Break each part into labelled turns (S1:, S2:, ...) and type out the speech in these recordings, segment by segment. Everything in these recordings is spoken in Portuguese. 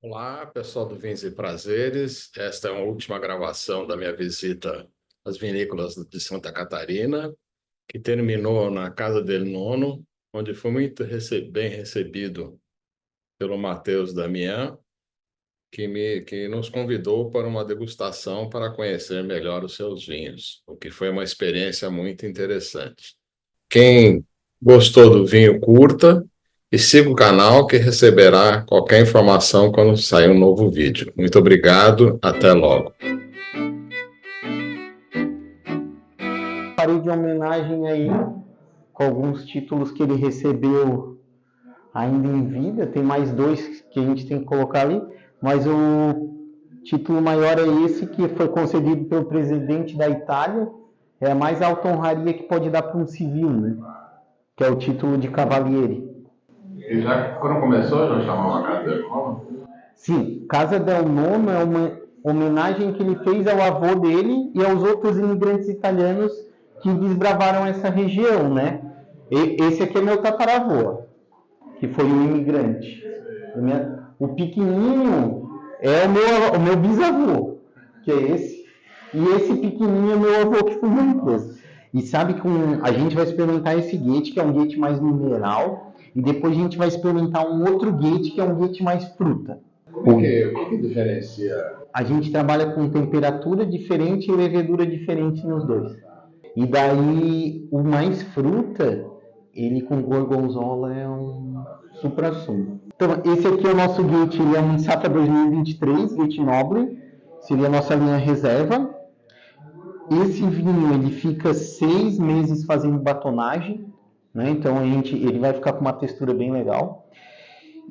S1: Olá, pessoal do Vinhos e Prazeres. Esta é uma última gravação da minha visita às vinícolas de Santa Catarina, que terminou na Casa del Nono, onde fui muito bem recebido pelo Matheus Damião, que nos convidou para uma degustação para conhecer melhor os seus vinhos, o que foi uma experiência muito interessante. Quem gostou do vinho, curta e siga o canal que receberá qualquer informação quando sair um novo vídeo. Muito obrigado, até logo.
S2: Parei de homenagem aí com alguns títulos que ele recebeu ainda em vida. Tem mais dois que a gente tem que colocar ali, mas o título maior é esse que foi concedido pelo presidente da Itália. É a mais alta honraria que pode dar para um civil, né? Que é o título de Cavaliere.
S1: E já quando começou, já chamava Casa del Nono?
S2: Sim, Casa del Nono é uma homenagem que ele fez ao avô dele e aos outros imigrantes italianos que desbravaram essa região, né? Esse aqui é meu tataravô, que foi um imigrante. O pequenininho é o meu bisavô, que é esse. E esse pequenininho é meu avô que fundou a empresa. E sabe que a gente vai experimentar esse guete, que é um guete mais mineral, e depois a gente vai experimentar um outro guete, que é um guete mais fruta.
S1: O que diferencia?
S2: A gente trabalha com temperatura diferente e levedura diferente nos dois. E daí, o mais fruta, ele com gorgonzola é um supra-sumo. Então, esse aqui é o nosso gate, ele é um Safra 2023, gate nobre, seria a nossa linha reserva. Esse vinho, ele fica 6 meses fazendo batonagem, né? Então, ele vai ficar com uma textura bem legal.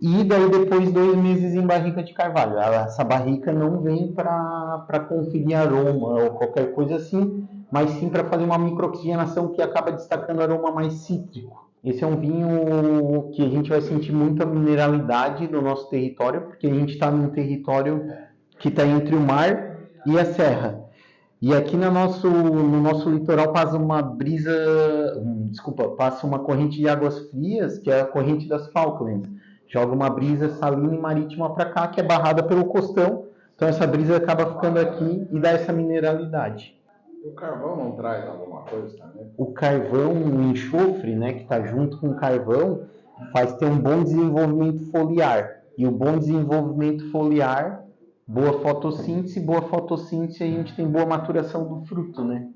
S2: E daí depois 2 meses em barrica de carvalho. Essa barrica não vem para conferir aroma ou qualquer coisa assim, mas sim para fazer uma microoxigenação que acaba destacando o aroma mais cítrico. Esse é um vinho que a gente vai sentir muita mineralidade no nosso território, porque a gente está num território que está entre o mar e a serra. E aqui no nosso litoral passa uma brisa, passa uma corrente de águas frias, que é a corrente das Falklands. Joga uma brisa salina e marítima para cá, que é barrada pelo costão. Então essa brisa acaba ficando aqui e dá essa mineralidade.
S1: O carvão não traz alguma coisa também?
S2: O carvão, o enxofre, né, que está junto com o carvão, faz ter um bom desenvolvimento foliar. E o bom desenvolvimento foliar, boa fotossíntese, a gente tem boa maturação do fruto, né?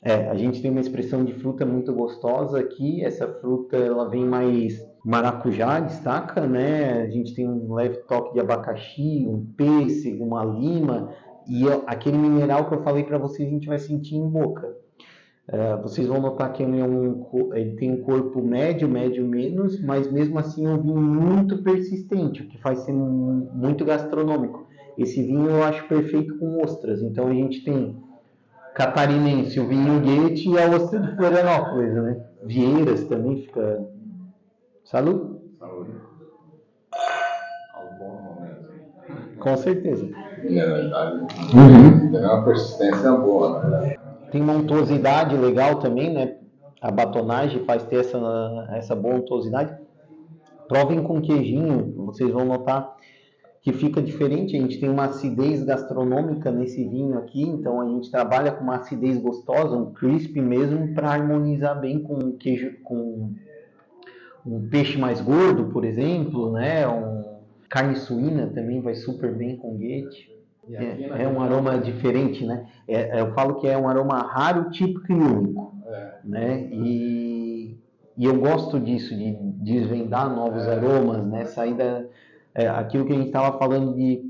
S2: A gente tem uma expressão de fruta muito gostosa aqui. Essa fruta ela vem mais maracujá, destaca, né? A gente tem um leve toque de abacaxi, um pêssego, uma lima e aquele mineral que eu falei para vocês a gente vai sentir em boca. Vocês vão notar que ele tem um corpo médio, médio menos, mas mesmo assim é um vinho muito persistente, o que faz ser muito gastronômico. Esse vinho eu acho perfeito com ostras. Então a gente tem catarinense, o vinho Goethe e a ostra de Florianópolis, né? Vieiras também fica. Salud?
S1: Saúde. Ao bom momento.
S2: Com certeza.
S1: Mineralidade. Tem uma persistência boa, né?
S2: Tem uma untuosidade legal também, né? A batonagem faz ter essa boa untuosidade. Provem com queijinho, vocês vão notar que fica diferente. A gente tem uma acidez gastronômica nesse vinho aqui, então a gente trabalha com uma acidez gostosa, um crisp mesmo, para harmonizar bem com o queijo, com um peixe mais gordo, por exemplo, né? Carne suína também vai super bem com guete. É um aroma diferente, né? Eu falo que é um aroma raro, típico e único, né? E eu gosto disso, de desvendar novos aromas, né? Aquilo que a gente estava falando de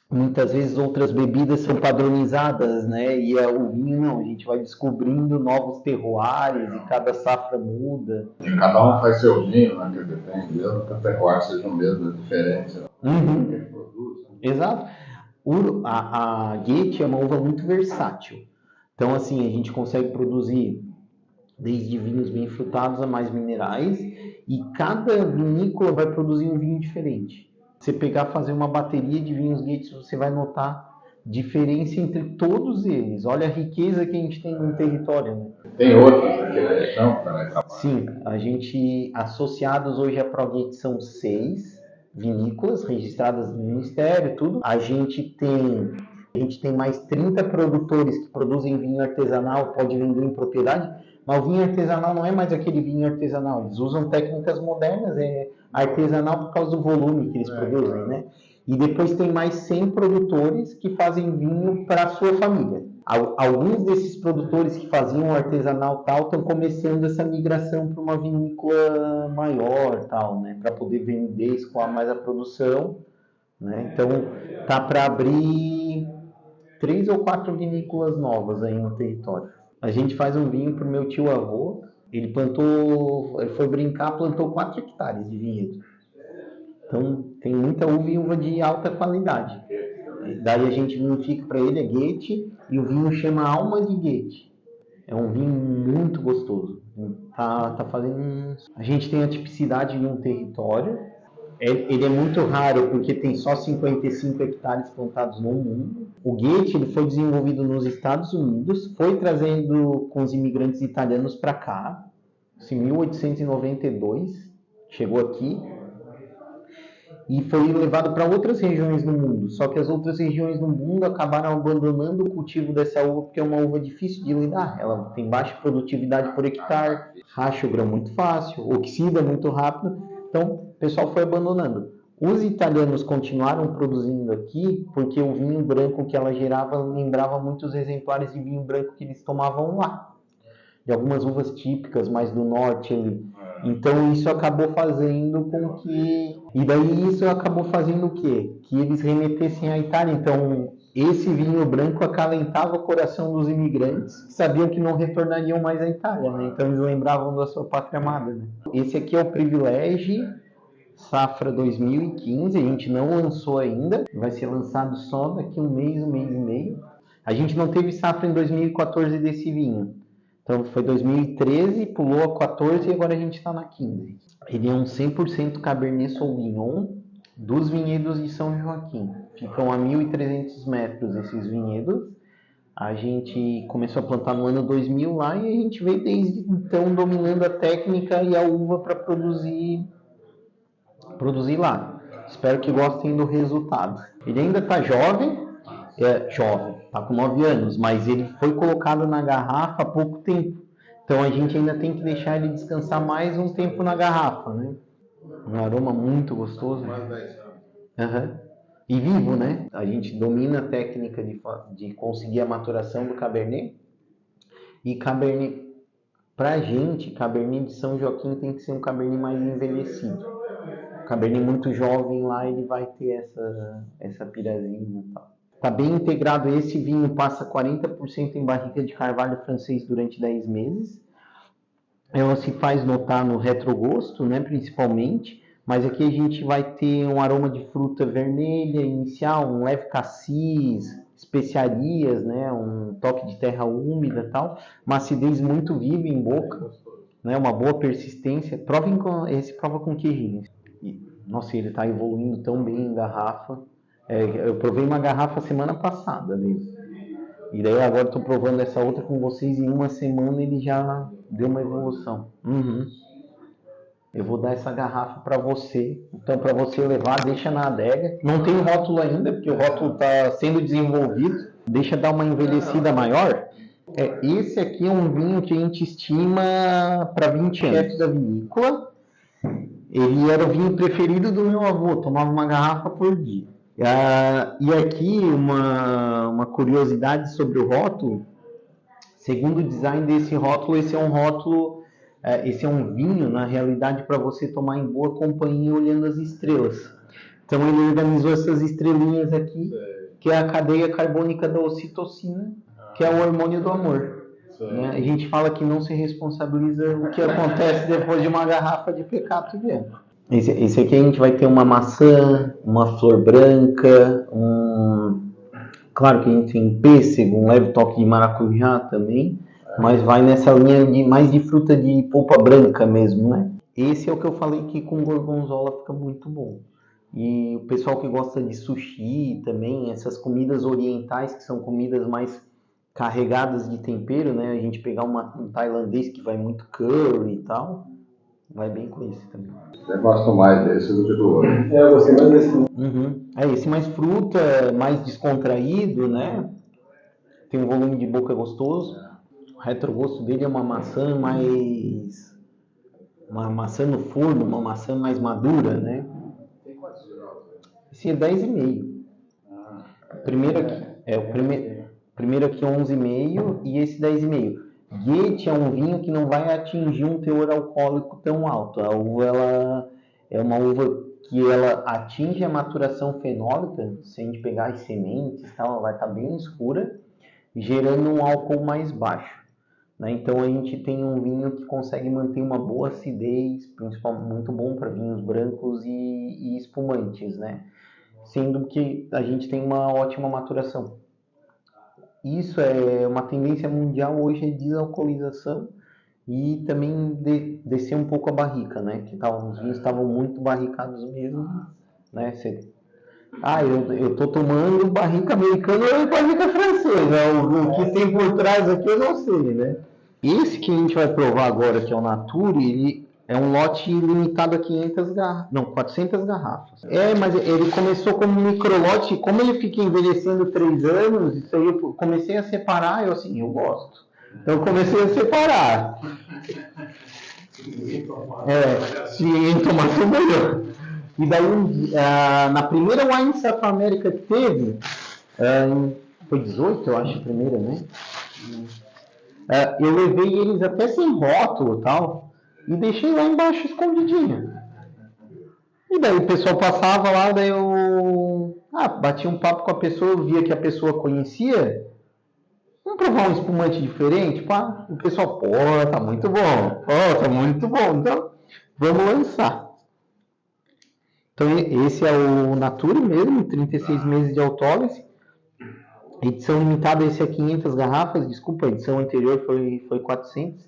S2: muitas vezes outras bebidas são padronizadas, né? E o vinho não, a gente vai descobrindo novos terroirs e cada safra muda.
S1: E cada um faz seu vinho, né? Que depende, mesmo que o terroir seja o mesmo, é diferente.
S2: Uhum.
S1: Que ele produz.
S2: Exato. A Goethe é uma uva muito versátil. Então, assim, a gente consegue produzir desde vinhos bem frutados a mais minerais, e cada vinícola vai produzir um vinho diferente. Você pegar fazer uma bateria de vinhos Goethe, você vai notar diferença entre todos eles. Olha a riqueza que a gente tem no território, né?
S1: Tem outros aqui da região para
S2: Sim, a gente, associados hoje à Progate, são 6 vinícolas registradas no Ministério, tudo. A gente tem mais 30 produtores que produzem vinho artesanal, pode vender em propriedade, mas o vinho artesanal não é mais aquele vinho artesanal, eles usam técnicas modernas, é artesanal por causa do volume que eles produzem, né? E depois tem mais 100 produtores que fazem vinho para a sua família. Alguns desses produtores que faziam artesanal tal estão começando essa migração para uma vinícola maior, tal, né? Para poder vender, escoar mais a produção, né? Então tá para abrir 3 ou 4 vinícolas novas aí no território. A gente faz um vinho para o meu tio avô. Ele foi brincar, plantou 4 hectares de vinhedo. Então tem muita uva e uva de alta qualidade. Daí a gente vinifica para ele, é Goethe, e o vinho chama Alma de Goethe. É um vinho muito gostoso. Tá fazendo. A gente tem a tipicidade de um território. Ele é muito raro porque tem só 55 hectares plantados no mundo. O Goethe ele foi desenvolvido nos Estados Unidos, foi trazendo com os imigrantes italianos para cá, em 1892, chegou aqui e foi levado para outras regiões do mundo. Só que as outras regiões do mundo acabaram abandonando o cultivo dessa uva porque é uma uva difícil de lidar. Ela tem baixa produtividade por hectare, racha o grão muito fácil, oxida muito rápido. Então o pessoal foi abandonando. Os italianos continuaram produzindo aqui porque o vinho branco que ela gerava lembrava muitos exemplares de vinho branco que eles tomavam lá. De algumas uvas típicas mais do norte ali. Então isso acabou fazendo com que... E daí isso acabou fazendo o quê? Que eles remetessem à Itália. Então esse vinho branco acalentava o coração dos imigrantes, que sabiam que não retornariam mais à Itália, né? Então eles lembravam da sua pátria amada, né? Esse aqui é o Privilégio Safra 2015, a gente não lançou ainda, vai ser lançado só daqui um mês e meio. A gente não teve safra em 2014 desse vinho. Então foi 2013, pulou a 14 e agora a gente está na 15. Ele é um 100% Cabernet Sauvignon dos vinhedos de São Joaquim. Ficam a 1.300 metros esses vinhedos. A gente começou a plantar no ano 2000 lá e a gente veio desde então dominando a técnica e a uva para produzir lá. Espero que gostem do resultado. Ele ainda está jovem, está com 9 anos, mas ele foi colocado na garrafa há pouco tempo. Então a gente ainda tem que deixar ele descansar mais um tempo na garrafa, né? Um aroma muito gostoso.
S1: Mais 10 anos.
S2: Uhum. E vivo, né? A gente domina a técnica de conseguir a maturação do Cabernet. E Cabernet, pra gente, Cabernet de São Joaquim tem que ser um Cabernet mais envelhecido. O Cabernet muito jovem lá, ele vai ter essa pirazinha e tal. Está bem integrado. Esse vinho passa 40% em barrica de carvalho francês durante 10 meses. Ela se faz notar no retrogosto, né, principalmente, mas aqui a gente vai ter um aroma de fruta vermelha inicial, um leve cassis, especiarias, né, um toque de terra úmida e tal, uma acidez muito viva em boca, né, uma boa persistência. Esse prova com queijinho. Nossa, ele está evoluindo tão bem em garrafa. Eu provei uma garrafa semana passada mesmo. E daí agora estou provando essa outra com vocês. Em uma semana ele já deu uma evolução. Eu vou dar essa garrafa para você. Então, para você levar, deixa na adega. Não tem rótulo ainda, porque o rótulo está sendo desenvolvido. Deixa dar uma envelhecida maior. Esse aqui é um vinho que a gente estima para 20 anos. Chefe da vinícola. Ele era o vinho preferido do meu avô. Tomava uma garrafa por dia. E aqui uma curiosidade sobre o rótulo. Segundo o design desse rótulo, esse é um vinho, na realidade, para você tomar em boa companhia olhando as estrelas. Então ele organizou essas estrelinhas aqui, que é a cadeia carbônica da ocitocina, que é o hormônio do amor. Né? A gente fala que não se responsabiliza o que acontece depois de uma garrafa de Peccato Bianco. Esse aqui a gente vai ter uma maçã, uma flor branca, claro que a gente tem pêssego, um leve toque de maracujá também, mas vai nessa linha mais de fruta de polpa branca mesmo, né? Esse é o que eu falei que com gorgonzola fica muito bom. E o pessoal que gosta de sushi também, essas comidas orientais, que são comidas mais carregadas de tempero, né? A gente pegar um tailandês que vai muito curry e tal, vai bem com esse também.
S1: Eu gosto mais desse do que do outro.
S3: Eu gostei mais desse.
S2: Uhum. Esse mais fruta, mais descontraído, né? Tem um volume de boca gostoso. O retrogosto dele é uma maçã mais... uma maçã no forno, uma maçã mais madura, né? Esse é 10,5. Primeiro aqui, primeiro aqui 11,5 e esse 10,5. Goethe é um vinho que não vai atingir um teor alcoólico tão alto. A uva ela é uma uva que ela atinge a maturação fenólica, se a gente pegar as sementes, ela vai estar bem escura, gerando um álcool mais baixo. Né? Então a gente tem um vinho que consegue manter uma boa acidez, principalmente muito bom para vinhos brancos e espumantes, né? Sendo que a gente tem uma ótima maturação. Isso é uma tendência mundial hoje, é desalcoolização e também descer um pouco a barrica, né? Que os vinhos estavam muito barricados mesmo, né? Eu tô tomando barrica americana ou barrica francesa, o que tem por trás aqui eu não sei, né? Esse que a gente vai provar agora, que é o Nature, ele é um lote limitado a 400 garrafas. Mas ele começou como microlote, como ele fica envelhecendo 3 anos, isso aí eu comecei a separar, eu gosto. Então eu comecei a separar. Se tomar foi melhor. E daí, na primeira Wine South America que teve, foi 18, eu acho, a primeira, né? Eu levei eles até sem rótulo e tal, e deixei lá embaixo escondidinho. E daí o pessoal passava lá, daí eu bati um papo com a pessoa, eu via que a pessoa conhecia. Vamos provar um espumante diferente? Pá, o pessoal, tá muito bom. Tá muito bom. Então, vamos lançar. Então, esse é o Nature mesmo, 36 meses de autólise. Edição limitada, esse é 500 garrafas, desculpa, a edição anterior foi 400.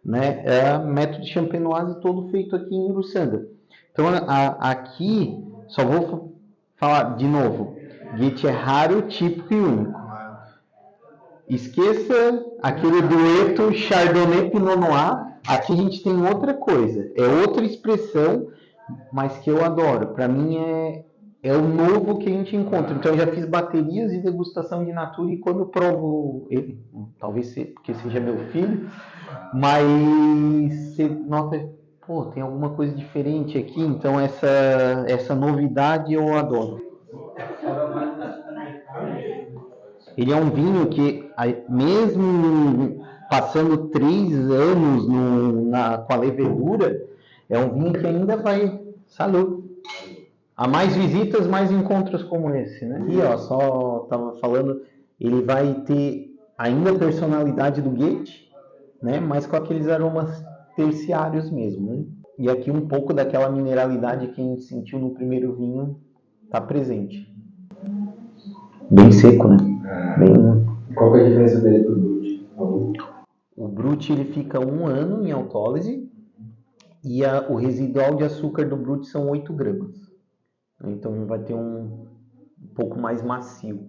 S2: Né? É método champenoise todo feito aqui em Uruçanga. Então, aqui, só vou falar de novo, Goethe é raro, típico e único. Esqueça aquele dueto Chardonnay Pinot Noir. Aqui a gente tem outra coisa, é outra expressão, mas que eu adoro. Para mim é o novo que a gente encontra. Então eu já fiz baterias e degustação de Nature e quando eu provo ele, talvez porque seja meu filho, mas você nota, tem alguma coisa diferente aqui. Então essa novidade eu adoro. Ele é um vinho que, mesmo passando 3 anos com a levedura, é um vinho que ainda vai... Salud! Há mais visitas, mais encontros como esse, né? Aqui, só estava falando, ele vai ter ainda a personalidade do Goethe, né? Mas com aqueles aromas terciários mesmo, né? E aqui um pouco daquela mineralidade que a gente sentiu no primeiro vinho está presente. Bem seco, né?
S3: Qual que é a diferença dele pro Brut?
S2: O Brut ele fica 1 ano em autólise e o residual de açúcar do Brut são 8 gramas. Então vai ter um pouco mais macio.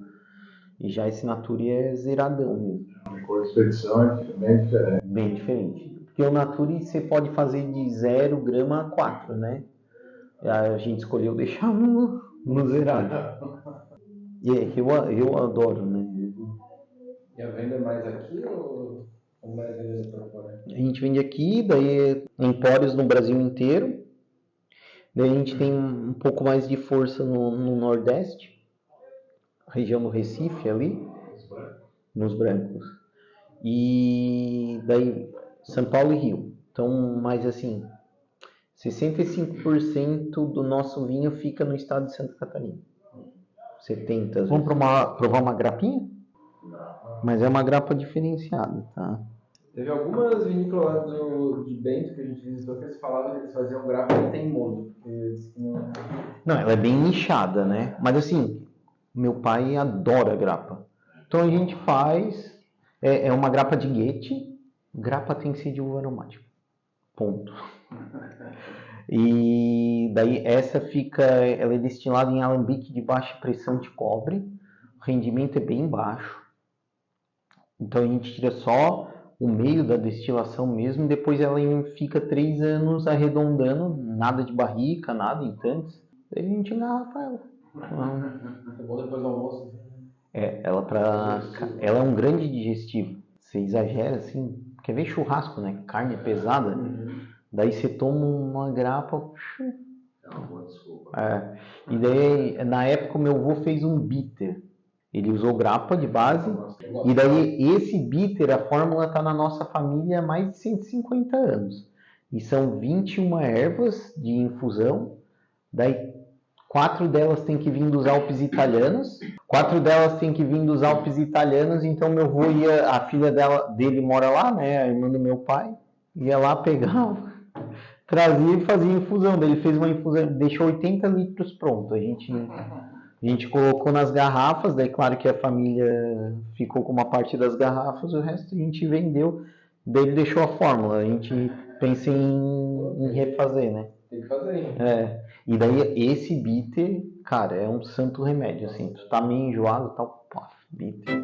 S2: E já esse Nature é zeradão mesmo.
S1: A cor de expedição é bem diferente.
S2: Bem diferente. Porque o Nature você pode fazer de 0 grama a 4, né? A gente escolheu deixar no zerado. E eu adoro, né?
S3: E a venda é mais aqui ou mais vendendo para fora?
S2: A gente vende aqui, daí empórios no Brasil inteiro. Daí a gente tem um pouco mais de força no Nordeste, região do Recife ali, nos brancos. E daí São Paulo e Rio. Então, mais assim, 65% do nosso vinho fica no estado de Santa Catarina. 70%. Vamos provar uma grapinha? Mas é uma grapa diferenciada, tá?
S3: Teve algumas vinícolas de Bento que a gente visitou que eles falavam que eles faziam grapa teimoso.
S2: Não, ela é bem nichada, né? Mas assim, meu pai adora grapa. Então a gente faz... É uma grapa de Goethe. Grapa tem que ser de uva aromática. Ponto. E daí ela é destilada em alambique de baixa pressão de cobre, o rendimento é bem baixo. Então a gente tira só o meio da destilação mesmo, depois ela fica 3 anos arredondando, nada de barrica, nada em tanques. Daí a gente engarrafa ela.
S3: É bom depois do almoço.
S2: Ela é um grande digestivo. Você exagera assim, quer ver churrasco, né? Carne pesada. Daí você toma uma grapa.
S3: É uma boa desculpa.
S2: E daí, na época, o meu avô fez um bitter. Ele usou grapa de base. E daí, esse bitter, a fórmula está na nossa família há mais de 150 anos. E são 21 ervas de infusão. Daí, 4 delas têm que vir dos Alpes italianos. 4 delas têm que vir dos Alpes italianos. Então, meu avô a filha dele mora lá, né? A irmã do meu pai. Ia lá, pegava, trazia e fazia infusão. Daí ele fez uma infusão, deixou 80 litros pronto. A gente colocou nas garrafas. Daí, claro que a família ficou com uma parte das garrafas, o resto a gente vendeu. Daí ele deixou a fórmula. A gente pensa em refazer, né?
S3: Tem que fazer, hein?
S2: E daí esse bitter, cara, é um santo remédio, assim. Tu tá meio enjoado, tal, bitter.